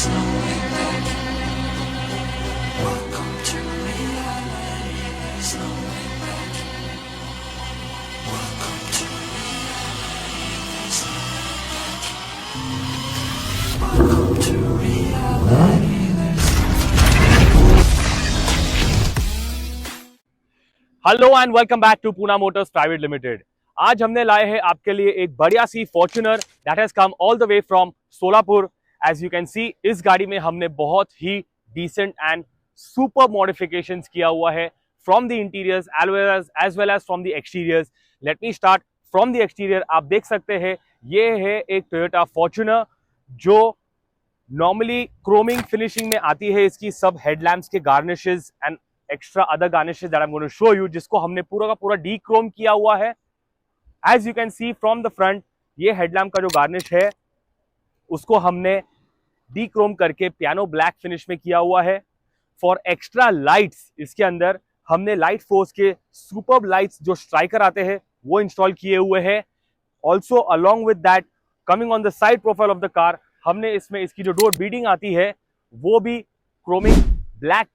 Hello and welcome back to Poona motors private limited. आज हमने लाए हैं आपके लिए एक बढ़िया सी Fortuner that has come all the way from Solapur. As you can see, इस गाड़ी में हमने बहुत ही डिसेंट एंड सुपर मॉडिफिकेशंस किया हुआ है from the interiors as well as from the exteriors. Let me start from the exterior. आप देख सकते हैं ये है एक टोयोटा फॉर्च्यूनर जो नॉर्मली क्रोमिंग फिनिशिंग में आती है। इसकी सब हेडलैम्प्स के garnishes and extra other garnishes that I am going to show you, जिसको हमने पूरा का पूरा डी क्रोम किया हुआ है। As you can see from the front, ये हेडलैम्प का जो गार्निश है उसको हमने डी क्रोम करके पियानो ब्लैक फिनिश में किया हुआ है। फॉर एक्स्ट्रा लाइट्स इसके अंदर हमने लाइट फोर्स के सुपर्ब लाइट्स जो स्ट्राइकर आते हैं वो इंस्टॉल किए हुए हैं। Also along with that, coming on the side profile of the car, हमने इसमें इसकी जो डोर बीडिंग आती है वो भी क्रोमिंग ब्लैक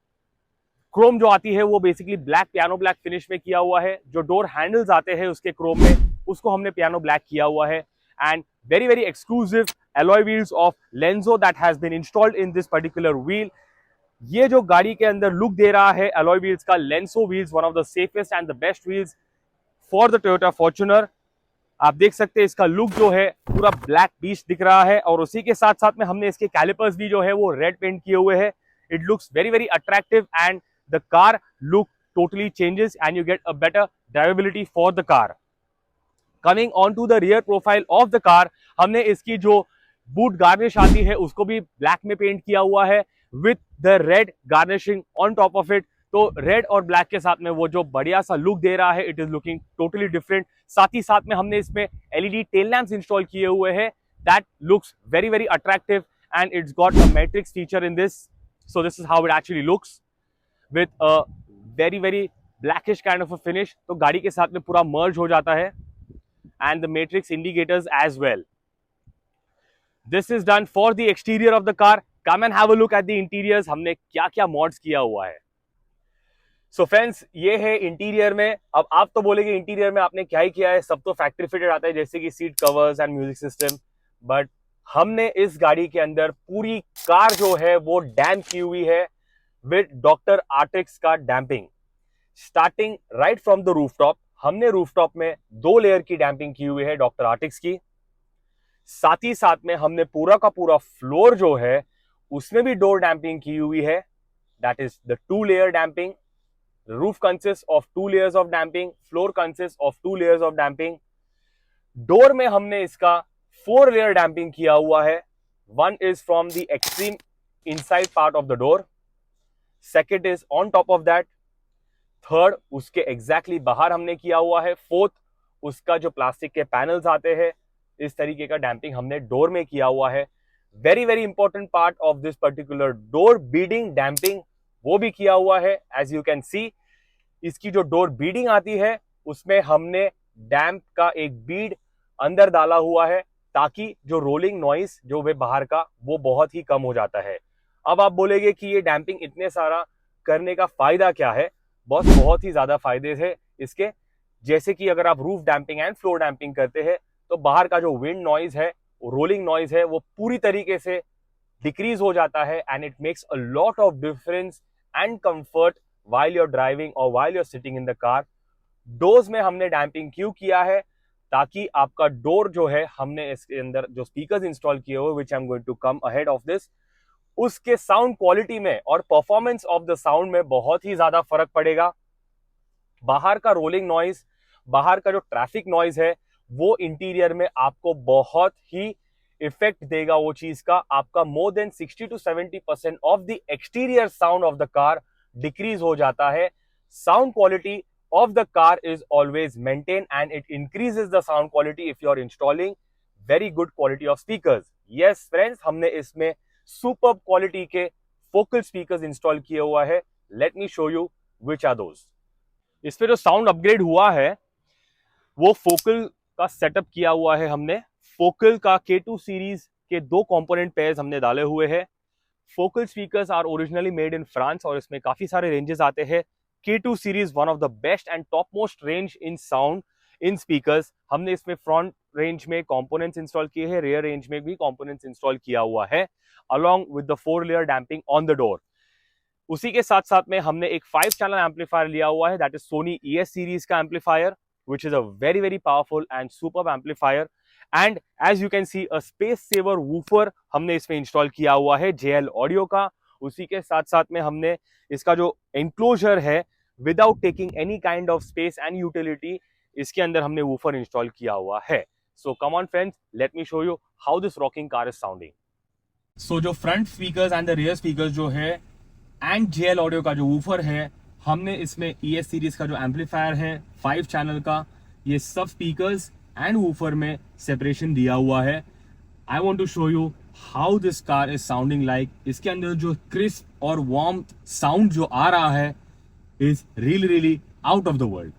क्रोम जो आती है वो basically black piano black finish में किया हुआ है। जो डोर हैंडल्स आते हैं उसके क्रोम में, उसको हमने पियानो ब्लैक किया हुआ है। And very very exclusive alloy wheels of Lenso that has been installed in this particular wheel. ये जो गाड़ी के अंदर लुक दे रहा है एलॉय व्हील्स का, Lenso wheels, one of the safest and the best wheels for the Toyota Fortuner. आप देख सकते हैं इसका लुक जो है पूरा ब्लैक बीच दिख रहा है, और उसी के साथ साथ में हमने इसके कैलिपर्स भी जो है वो रेड पेंट किए हुए हैं। It looks very very attractive and the car look totally changes and you get a better drivability for the car. Coming on to the rear profile of the car, हमने इसकी जो boot garnish आती है उसको भी black में paint किया हुआ है with the red garnishing on top of it। तो रेड और ब्लैक के साथ में वो जो बढ़िया सा लुक दे रहा है, it is looking totally different. साथ ही साथ में हमने इसमें एलईडी टेल लैंप्स इंस्टॉल किए हुए हैं that looks very very attractive and it's got a matrix feature in this. So this is how it actually looks with a very very blackish kind of a finish। तो गाड़ी के साथ में पूरा merge हो जाता है and the matrix indicators as well। This is done for the exterior of the car। Come and have a look at the interiors। हमने क्या क्या mods किया हुआ है। So friends, ये है इंटीरियर में। अब आप तो बोलेंगे इंटीरियर में आपने क्या ही किया है, सब तो फैक्ट्री फिटेड आता है जैसे कि seat covers and music system, but हमने इस गाड़ी के अंदर पूरी कार जो है वो डैम्प की हुई है विद डॉक्टर आर्टिक्स का damping. Starting right from the rooftop, हमने रूफटॉप में 2 लेयर की डैम्पिंग की हुई है डॉक्टर आर्टिक्स की। साथ ही साथ में हमने पूरा का पूरा फ्लोर जो है उसमें भी डोर डैम्पिंग की हुई है, that is the 2 layer damping. Roof consist of 2 layers of damping, floor consist of 2 layers of damping. Door में हमने इसका 4 लेयर डैम्पिंग किया हुआ है। 1 is from the extreme inside part of the door, second is on top of that, third उसके exactly बाहर हमने किया हुआ है, फोर्थ उसका जो प्लास्टिक के पैनल्स आते हैं इस तरीके का डैम्पिंग हमने डोर में किया हुआ है। Very very important part of this particular door beading damping वो भी किया हुआ है। एज यू कैन सी, इसकी जो डोर बीडिंग आती है उसमें हमने डैम्प का एक बीड अंदर डाला हुआ है ताकि जो रोलिंग नॉइस जो वे बाहर का वो बहुत ही कम हो जाता है। अब आप बोलेंगे कि ये डैम्पिंग इतने सारा करने का फायदा क्या है। बहुत ही ज्यादा फायदे हैं इसके। जैसे कि अगर आप roof damping and floor damping करते हैं तो बाहर का जो विंड नॉइज है, रोलिंग नॉइज है, वो पूरी तरीके से डिक्रीज हो जाता है and it makes a lot of difference and comfort while you're driving or while you're sitting in the car। Doors में हमने डैम्पिंग क्यों किया है, ताकि आपका डोर जो है हमने इसके अंदर जो स्पीकर्स इंस्टॉल किए हुए which I am going to come ahead of this, उसके साउंड क्वालिटी में और परफॉर्मेंस ऑफ द साउंड में बहुत ही ज्यादा फर्क पड़ेगा। बाहर का रोलिंग नॉइज, बाहर का जो ट्रैफिक नॉइज है वो इंटीरियर में आपको बहुत ही इफेक्ट देगा। वो चीज का आपका more than 60 to 70% of the exterior sound of the car decrease हो जाता है। Sound quality of the car is always maintain and it increases the sound quality if you are installing very good quality of speakers. Yes friends, हमने इसमें superb quality के focal speakers install किए हुआ है। Let me show you which are those. इसमें जो sound upgrade हुआ है वो फोकल का सेटअप किया हुआ है हमने। फोकल का K2 सीरीज के 2 कंपोनेंट पेयर्स हमने डाले हुए हैं। Focal speakers are originally made in France और इसमें काफी सारे रेंजेस आते हैं। K2 series one of the best and top most range in sound in speakers. हमने इसमें फ्रंट रेंज में कंपोनेंट्स इंस्टॉल किए हैं, रियर रेंज में भी कंपोनेंट्स इंस्टॉल किया हुआ है, along with the 4-layer damping on the door। उसी के साथ साथ में हमने एक 5 चैनल एम्पलीफायर लिया हुआ है, that is Sony ES series का amplifier, which is a very very powerful and superb amplifier। and as you can see a space saver woofer हमने इसमें इंस्टॉल किया हुआ है JL ऑडियो का। उसी के साथ साथ में हमने इसका जो एनक्लोजर है, without taking any kind of space and utility, इसके अंदर हमने वूफर इंस्टॉल किया हुआ है। So come on friends, let me show you how this rocking car is sounding. So जो front speakers and the rear speakers जो है and JL audio का जो वूफर है, हमने इसमें ES सीरीज का जो एम्पलीफायर है 5 चैनल का, ये सब स्पीकर्स एंड वूफर में सेपरेशन दिया हुआ है। I want to show you how this car is sounding like. इसके अंदर जो क्रिस्प और वार्म साउंड जो आ रहा है is really really out of the world.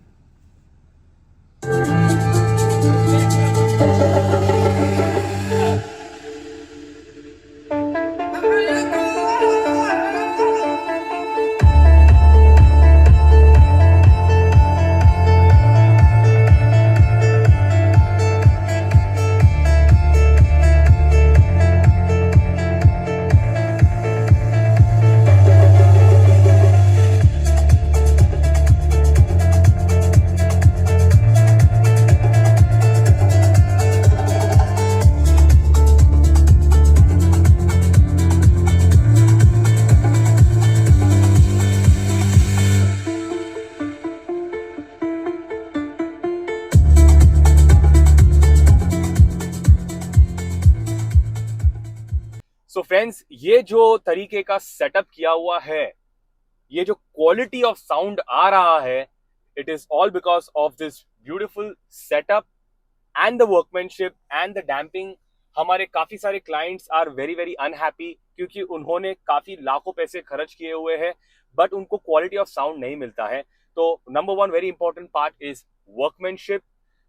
So friends, ये जो तरीके का सेटअप किया हुआ है, ये जो क्वालिटी ऑफ साउंड आ रहा है, it is all because of this beautiful setup and the workmanship and the damping. हमारे काफी सारे clients are very very unhappy क्योंकि उन्होंने काफी लाखों पैसे खर्च किए हुए हैं बट उनको क्वालिटी ऑफ साउंड नहीं मिलता है। तो number 1 very important part is workmanship,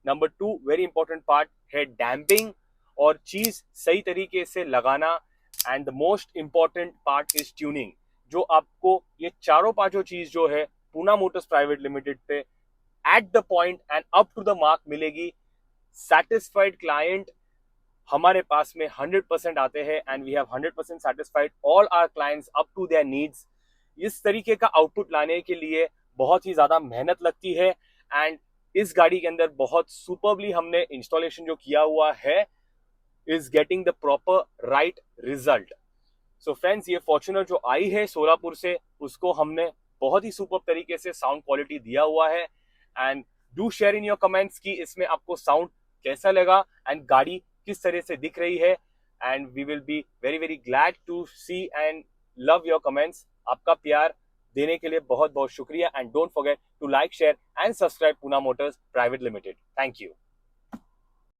number 2 very important part है डैम्पिंग और चीज सही तरीके से लगाना, and the most important part is tuning. जो आपको ये चारों पांचों चीज जो है पूना मोटर्स प्राइवेट लिमिटेड पे at the point and up to the mark मिलेगी। सैटिस्फाइड क्लाइंट हमारे पास में 100% आते हैं and we have 100% satisfied all our clients up to their needs. इस तरीके का आउटपुट लाने के लिए बहुत ही ज्यादा मेहनत लगती है एंड इस गाड़ी के अंदर बहुत सुपरबली हमने इंस्टॉलेशन जो किया हुआ है is getting the proper right result। So friends, ये फॉर्च्यूनर जो आई है सोलापुर से, उसको हमने बहुत ही सुपर तरीके से साउंड क्वालिटी दिया हुआ है। And do share in your comments कि इसमें आपको साउंड कैसा लगा एंड गाड़ी किस तरह से दिख रही है, and we will be very very glad to see and love your comments. आपका प्यार देने के लिए बहुत बहुत शुक्रिया and don't forget to like, share and subscribe Poona motors private limited. Thank you.